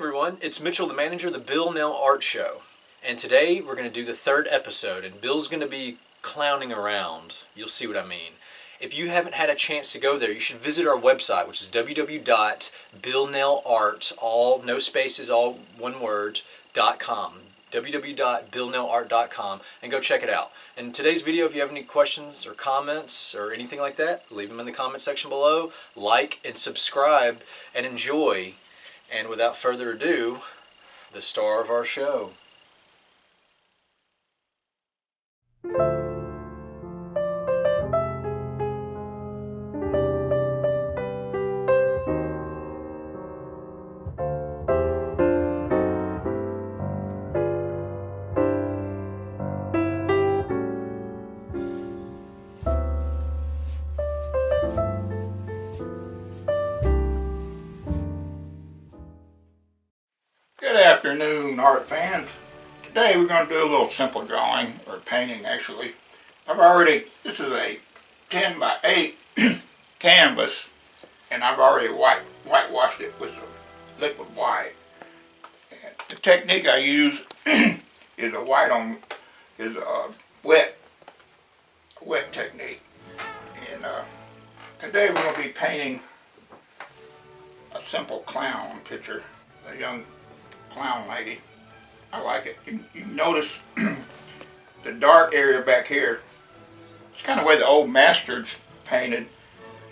everyone, it's Mitchell, the manager of the Bill Nell Art Show. And today we're going to do the third episode, and Bill's going to be clowning around. You'll see what I mean. If you haven't had a chance to go there, you should visit our website, which is www.billnellart, all no spaces, all one word, .com. www.billnellart.com, and go check it out. In today's video, if you have any questions or comments or anything like that, leave them in the comment section below. Like and subscribe and enjoy. And without further ado, the star of our show. Good afternoon, art fans. Today we're going to do a little simple drawing, or painting actually. This is a 10 by 8 canvas, and I've already whitewashed it with some liquid white. And the technique I use is a wet technique. And today we're going to be painting a simple clown picture, a young clown lady. I like it. You notice the dark area back here. It's kind of the way the old masters painted.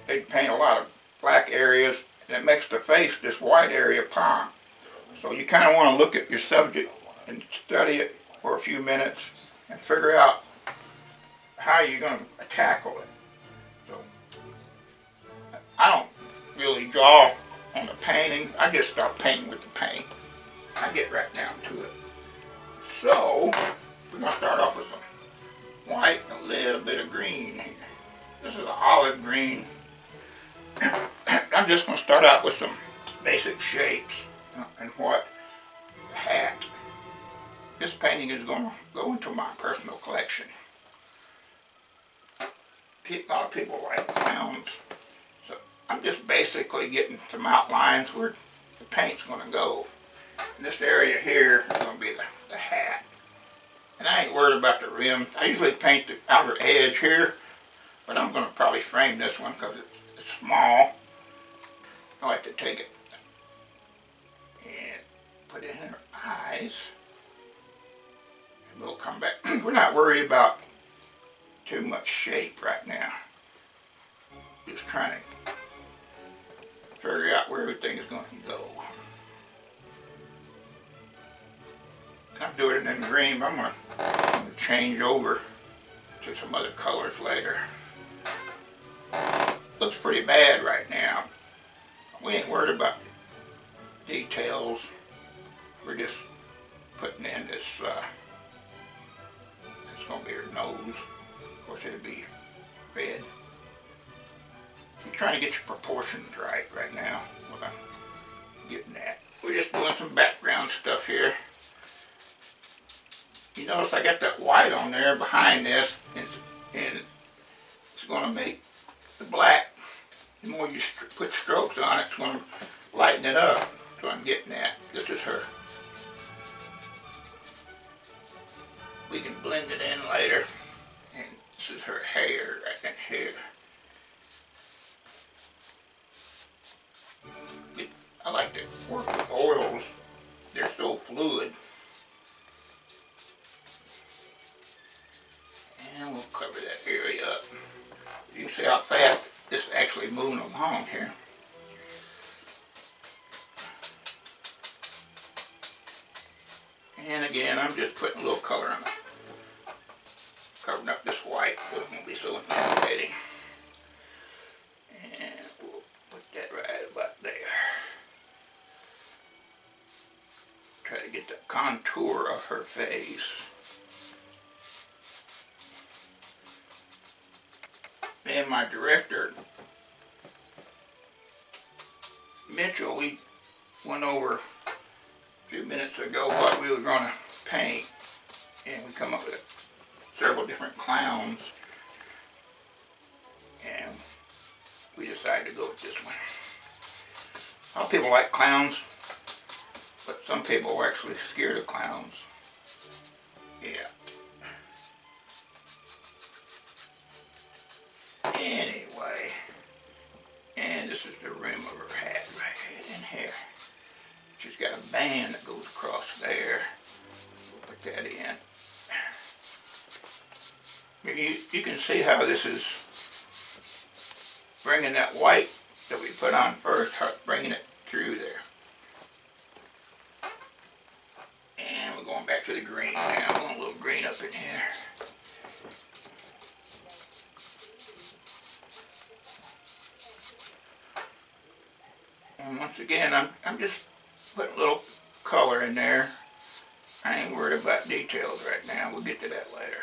They'd paint a lot of black areas, and it makes the face, this white area, pop. So you kind of want to look at your subject and study it for a few minutes and figure out how you're going to tackle it. So I don't really draw on the painting. I just start painting with the paint. I get right down to it. So we're going to start off with some white and a little bit of green here. This is an olive green. I'm just going to start out with some basic shapes and what the hat. This painting is going to go into my personal collection. A lot of people like clowns, so I'm just basically getting some outlines where the paint's going to go. And this area here is going to be the hat. And I ain't worried about the rim. I usually paint the outer edge here, but I'm going to probably frame this one because it's small. I like to take it and put it in her eyes. And we'll come back. We're not worried about too much shape right now. Just trying to figure out where everything is going to go. I'm doing it in green, but I'm going to change over to some other colors later. Looks pretty bad right now. We ain't worried about details. We're just putting in this, it's going to be her nose. Of course it'll be red. You're trying to get your proportions right now. What I'm getting at. We're just doing some background stuff here. You notice I got that white on there behind this, and it's going to make the black, the more you put strokes on it, it's going to lighten it up. So I'm getting that. This is her. We can blend it in later. And this is her hair, right in here. I like to work with oils. They're so fluid. And we'll cover that area up. You can see how fast this is actually moving along here. And again, I'm just putting a little color on it. Covering up this white so it won't be so intimidating. And we'll put that right about there. Try to get the contour of her face. And my director, Mitchell, we went over a few minutes ago what we were going to paint, and we come up with several different clowns, and we decided to go with this one. A lot of people like clowns. but some people are actually scared of clowns. Yeah. Anyway, and this is the rim of her hat right in here. She's got a band that goes across there. We'll put that in. You can see how this is bringing that white that we put on first, bringing it through there. And we're going back to the green now. I want a little green up in here. And once again, I'm just putting a little color in there. I ain't worried about details right now. We'll get to that later.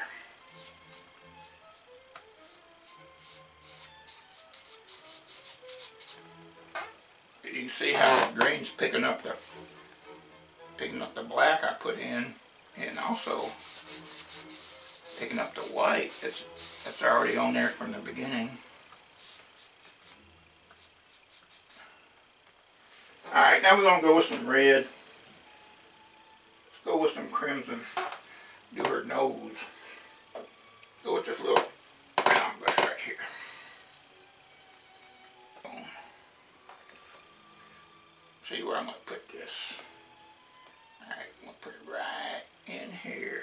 You can see how the green's picking up the black I put in, and also picking up the white that's already on there from the beginning. Alright, now we're going to go with some red. Let's go with some crimson. Do her nose. Go with this little round brush right here. Boom. See where I'm going to put this. Alright, I'm going to put it right in here.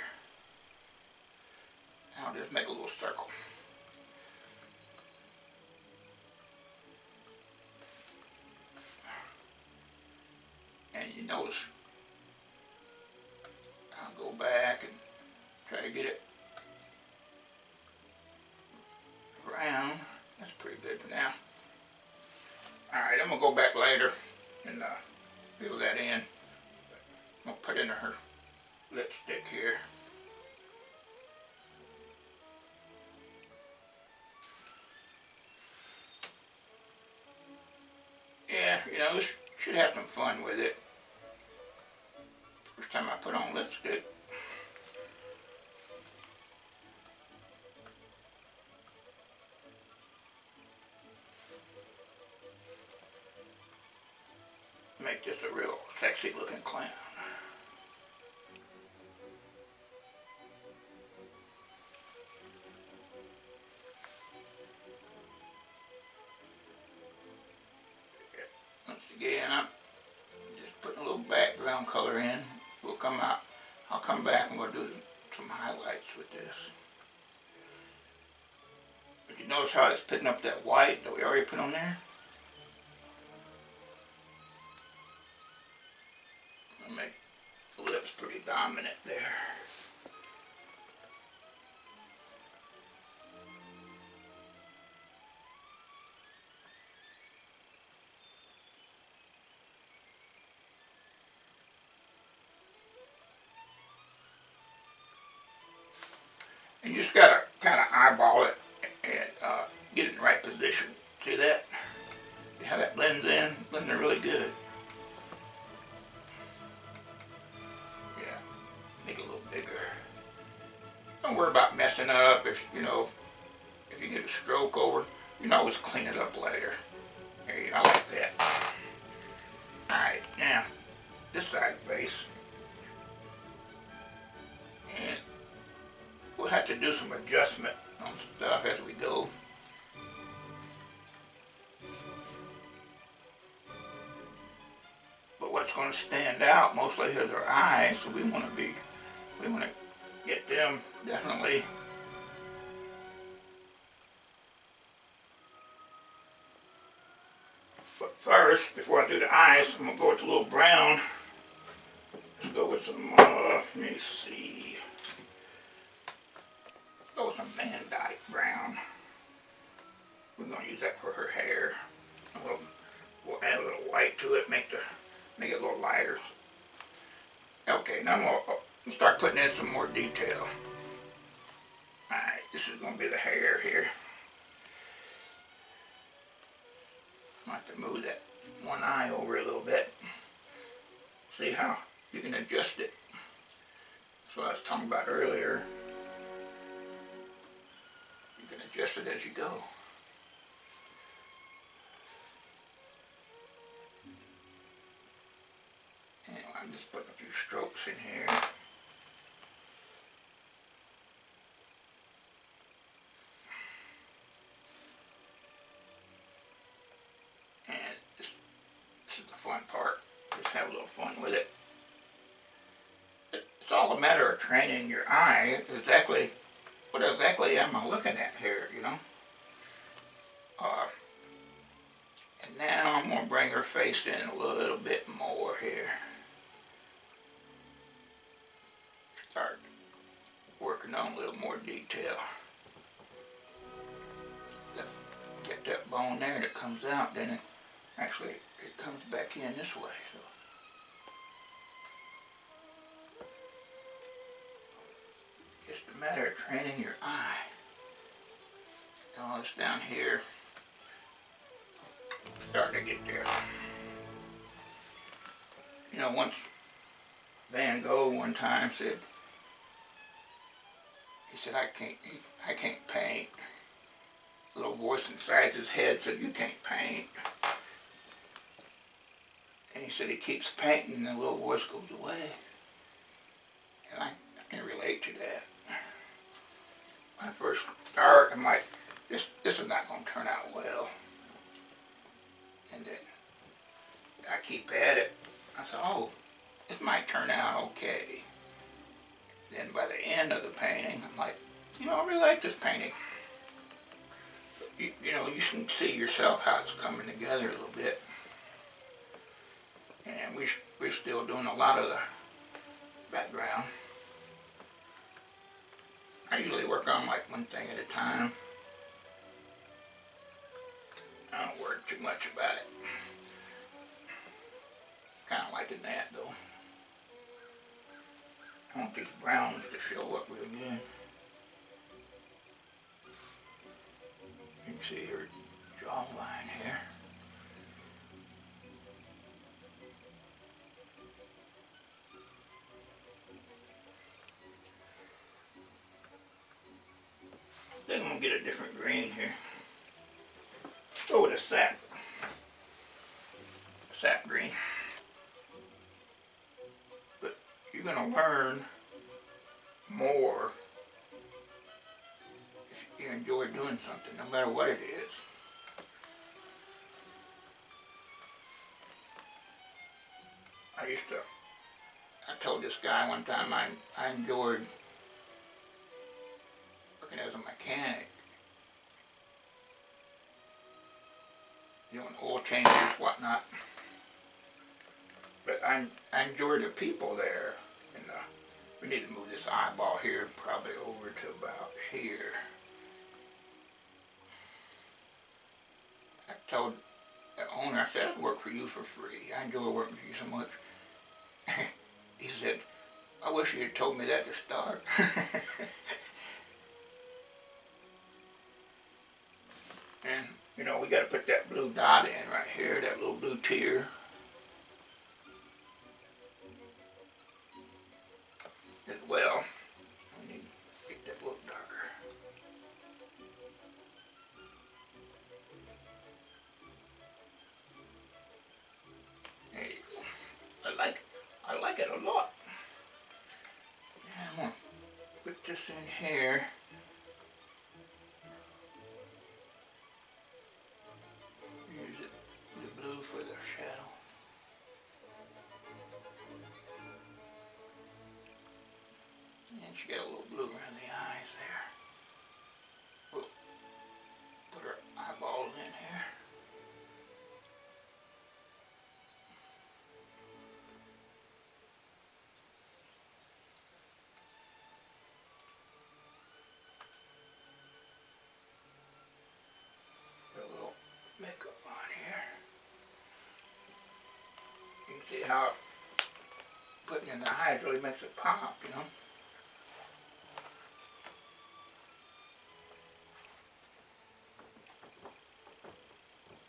I'll just make a little circle. And you notice I'll go back and try to get it around. That's pretty good for now. Alright, I'm going to go back later and fill that in. I'm going to put in her lipstick here. Yeah, you know, this should have some fun with it. First time I put on lipstick. Make this a real sexy looking clown. Once again, I'm just putting a little background color in. We'll come out. I'll come back and we'll do some highlights with this. But you notice how it's picking up that white that we already put on there? I'll make the lips pretty dominant there. And you just gotta kind of eyeball it and get it in the right position. See that? See how that blends in? Blends in really good. Yeah, make it a little bigger. Don't worry about messing up. If you know, if you get a stroke over, you can always clean it up later. There you go. I like that. All right, now this side face. And we'll have to do some adjustment on stuff as we go. But what's going to stand out mostly is their eyes, so we want to get them definitely. But first, before I do the eyes, I'm going to go with a little brown. Let's go with some, let me see. Go with some Van Dyke brown. We're going to use that for her hair. And we'll add a little white to it, make it a little lighter. Okay, now I'm going to start putting in some more detail. Alright, this is going to be the hair here. I have to move that one eye over a little bit. See how you can adjust it. That's what I was talking about earlier. You can adjust it as you go. Anyway, I'm just putting a few strokes in here. And this is the fun part. Just have a little fun with it. It's all a matter of training your eye. What exactly am I looking at here, you know? And now I'm going to bring her face in a little bit more here. Start working on a little more detail. Get that bone there that comes out, then it comes back in this way. So just a matter of training your eye. All this down here, starting to get there. You know, once Van Gogh one time said, he said, I can't paint. A little voice inside his head said, you can't paint. And he said he keeps painting and the little voice goes away. And I can relate to that. When I first start, I'm like, this is not going to turn out well. And then I keep at it. I said, oh, this might turn out okay. Then by the end of the painting, I'm like, you know, I really like this painting. You know, you can see yourself how it's coming together a little bit. And we're still doing a lot of the background. I usually work on like one thing at a time. I don't worry too much about it. Kind of liking that though. I want these browns to show up real good. You can see her jawline here. I think I'm going to get a different green here. Go with a sap green. But you're going to learn more if you enjoy doing something, no matter what it is. I told this guy one time I enjoyed working as a mechanic, doing oil changes, whatnot. But I enjoy the people there. And we need to move this eyeball here probably over to about here. I told the owner, I said, I'd work for you for free. I enjoy working for you so much. He said, I wish you had told me that to start. And, you know, we got to put that blue dot in right here, that little blue tear. As well, we need to get that a little darker. There you go. I like it a lot. And I'm going to put this in here. Use the blue for the shadow. And she got a little blue around the eyes there. We'll put her eyeballs in here. Put a little makeup on here. You can see how putting in the eyes really makes it pop, you know.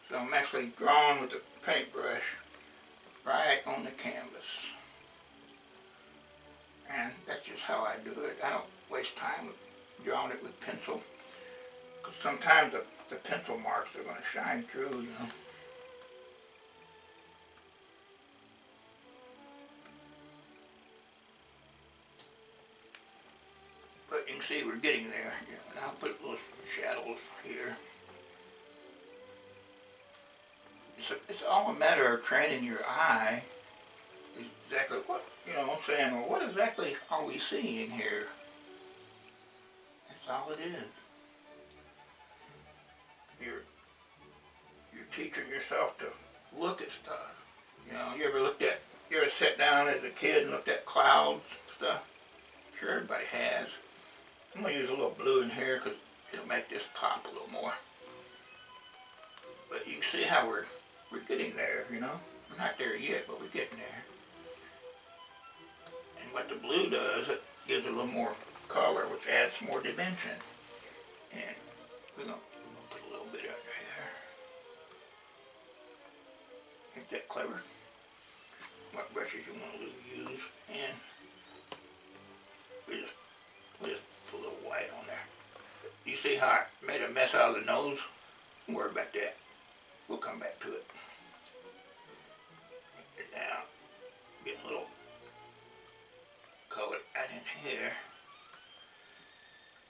So I'm actually drawing with the paintbrush right on the canvas. And that's just how I do it. I don't waste time drawing it with pencil. Because sometimes the pencil marks are going to shine through, you know. see we're getting there. And I'll put little shadows here. It's all a matter of training your eye. Exactly what, I'm saying, well, what exactly are we seeing here? That's all it is. You're teaching yourself to look at stuff. You ever sat down as a kid and looked at clouds and stuff? Sure, everybody has. I'm going to use a little blue in here because it'll make this pop a little more. But you can see how we're getting there, We're not there yet, but we're getting there. And what the blue does, it gives it a little more color, which adds more dimension. And we're going to put a little bit under here. Ain't that clever? What brushes you want to use, and we just put a little white on there. You see how I made a mess out of the nose? Don't worry about that. We'll come back to it. Now, get a little color out in here.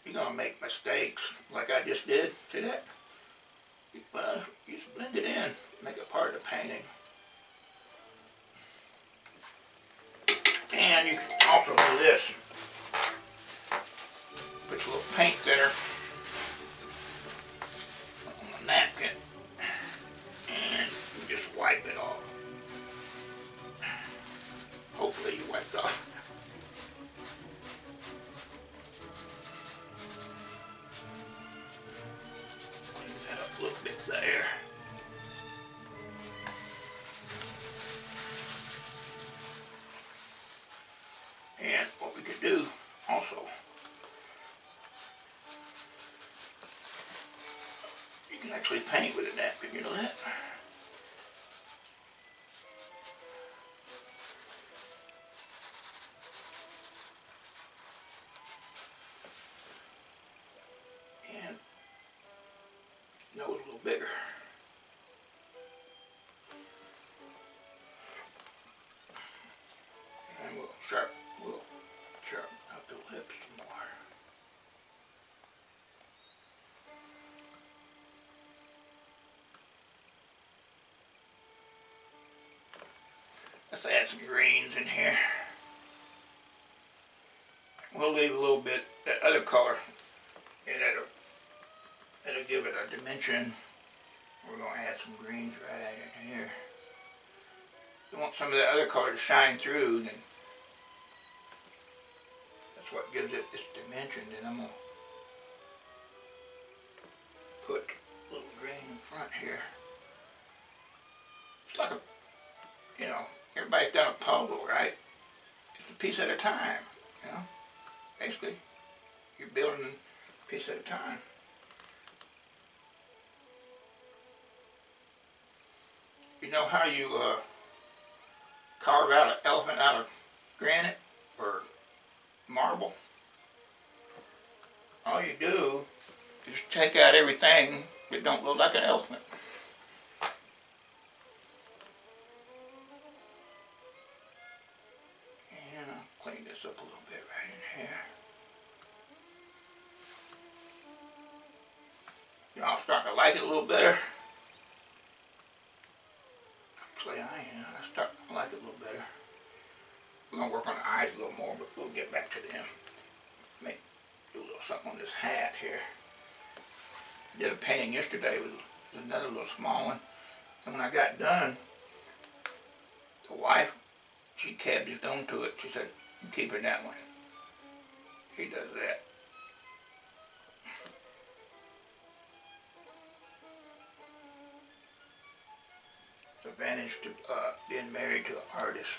You're gonna make mistakes like I just did. See that? Well, you just blend it in, make it part of the painting. And you can also do this. Put a little paint thinner on the napkin and you just wipe it off. Hopefully you wiped off. Clean that up a little bit there. And what we could do also, you can actually paint with a napkin, you know that? And nose a little bigger. And we'll sharpen up the lips some more. Let's add some greens in here. We'll leave a little bit, that other color, and that'll give it a dimension. We're going to add some greens right in here. You want some of that other color to shine through, then that's what gives it this dimension. Then I'm going to put a little green in front here. It's like everybody's done a puzzle, right? It's a piece at a time, Basically, you're building a piece at a time. You know how you carve out an elephant out of granite or marble? All you do is take out everything that don't look like an elephant. And I'll clean this up a little bit right in here. Y'all starting to like it a little better? Actually, I am. I start to like it a little better. We're going to work on the eyes a little more, but we'll get back to them. Do a little something on this hat here. I did a painting yesterday with another little small one. And when I got done, the wife, she cabbed it onto it. She said, "I'm keeping that one." She does that. It's an advantage to being married to an artist.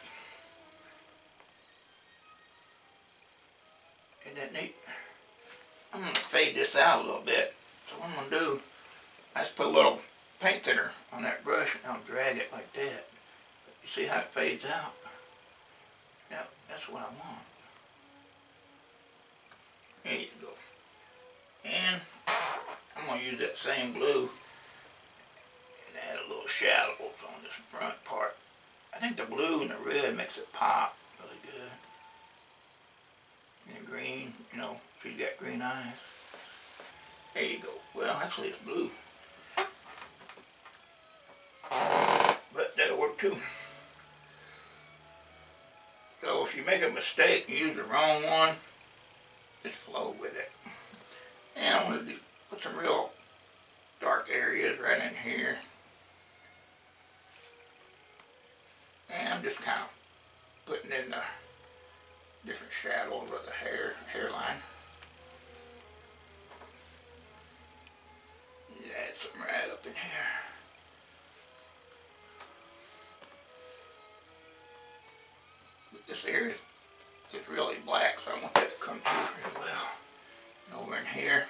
Isn't that neat? I'm going to fade this out a little bit. So what I'm going to do, I just put a little paint thinner on that brush and I'll drag it like that. You see how it fades out? Now, that's what I want. There you go. And I'm going to use that same blue and add a little shadows on this front part. I think the blue and the red makes it pop really good. And the green, She's got green eyes. There you go. Well, actually it's blue. But that'll work too. So if you make a mistake and use the wrong one, just flow with it. And I want to put some real dark areas right in here. And I'm just kind of putting in the different shadows of the hairline. Add some right up in here. But this area is really black, so I want that to come through real well. And over in here,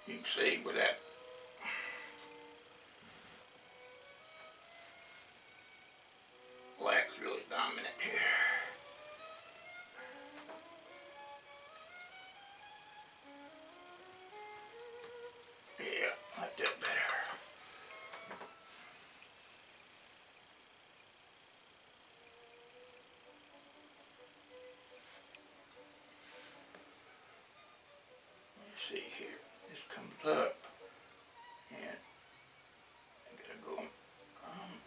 you can see where that black's really dominant here. Yeah, I like that better. Let's see here. This comes up, and I'm gonna go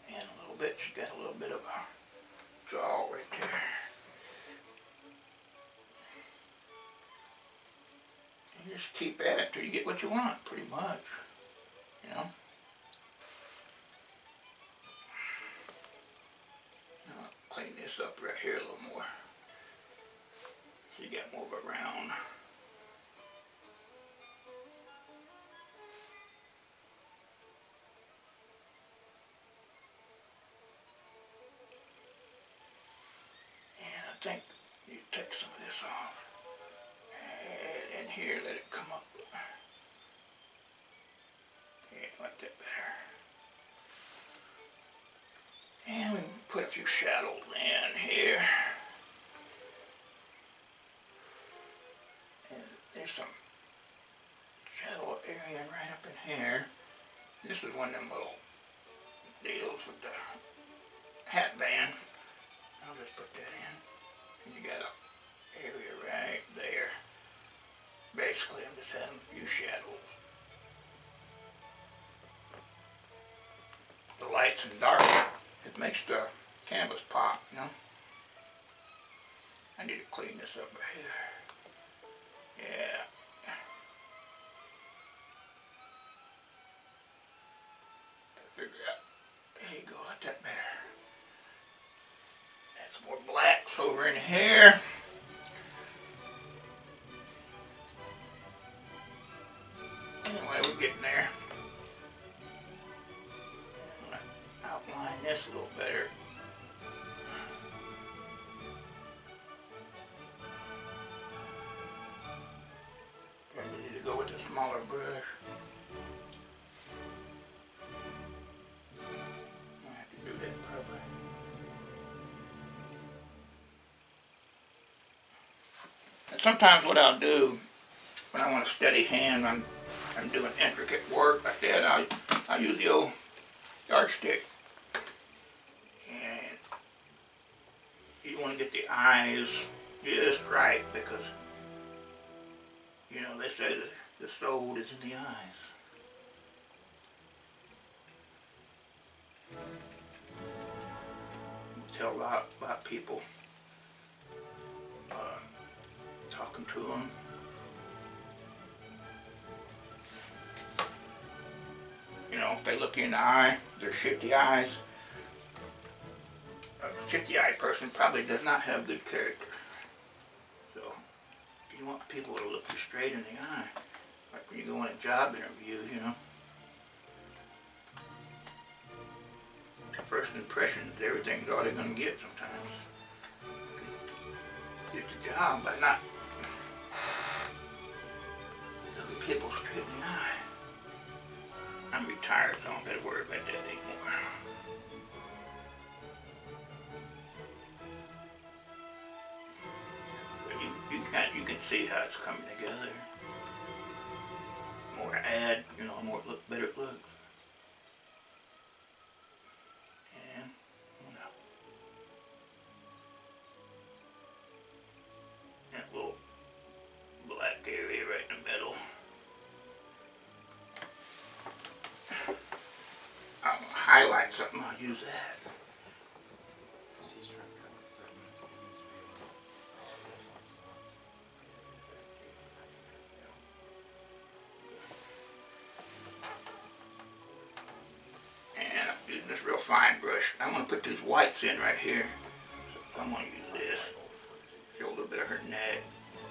in a little bit. She's got a little bit of a jaw right there. You just keep at it till you get what you want, pretty much. You know? Now, I'll clean this up right here a little more. So you get more of a round. And I think you take some of this off. And in here, let it come up. Yeah, I like that better. And we can put a few shadows in here. And there's some shadow area right up in here. This is one of them little deals with the hat band. I'll just put that in. And you got an area right there. Basically, I'm just adding a few shadows. The lights and dark, it makes the canvas pop, you know. I need to clean this up right here. Yeah. Figure out. There you go, I like that better. Add some more blacks over in here. Anyway, we're getting there. I'm going to outline this a little better. Probably need to go with a smaller brush. I have to do that probably. And sometimes what I'll do when I want a steady hand, I'm doing intricate work like that, I'll use the old yardstick. And you want to get the eyes just right because, you know, they say that the soul is in the eyes. You tell a lot about people, talking to them. You know, if they look you in the eye, they're shifty eyes. A shifty eye person probably does not have good character. So, you want people to look you straight in the eye. Like when you go on a job interview, you know. The first impression is everything's all they're going to get sometimes. Get the job by not looking people straight in the eye. I'm retired, so I don't gotta worry about that anymore. But you can see how it's coming together. The more I add, you know, the more better it looks. And that little highlight something, I'll use that. And I'm using this real fine brush. I'm going to put these whites in right here. So I'm going to use this. Show a little bit of her neck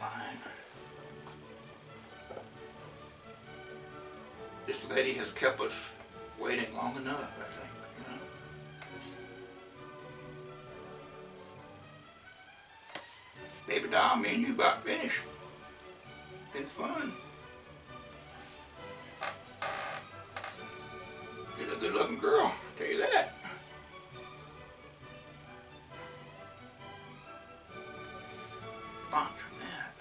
line. This lady has kept us waiting long enough, I think, you know. Baby doll, me and you about finished. Been fun. You're a good looking girl, I'll tell you that. Launch from that.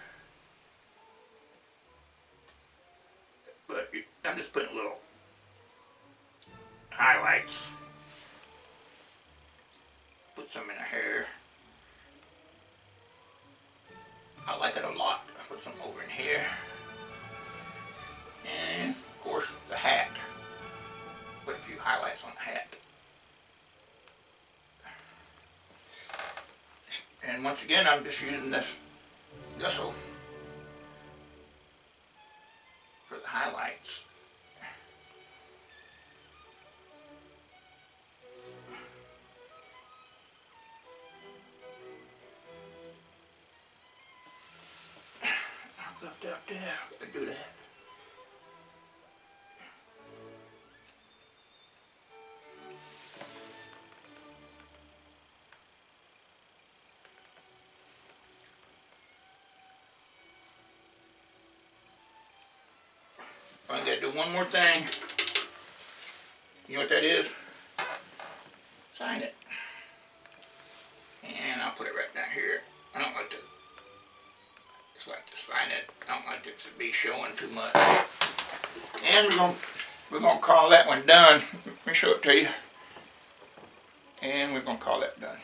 But I'm just putting little highlights. Put some in her hair. I like it a lot. I put some over in here. And of course the hat. Put a few highlights on the hat. And once again, I'm just using this gesso for the highlights. I've left out there. I gotta do that. I gotta do one more thing. You know what that is? Sign it. And I'll put it right down here. I don't like to, just like to sign it. I don't like it to be showing too much. And we're gonna call that one done. Let me show it to you. And we're gonna call that done.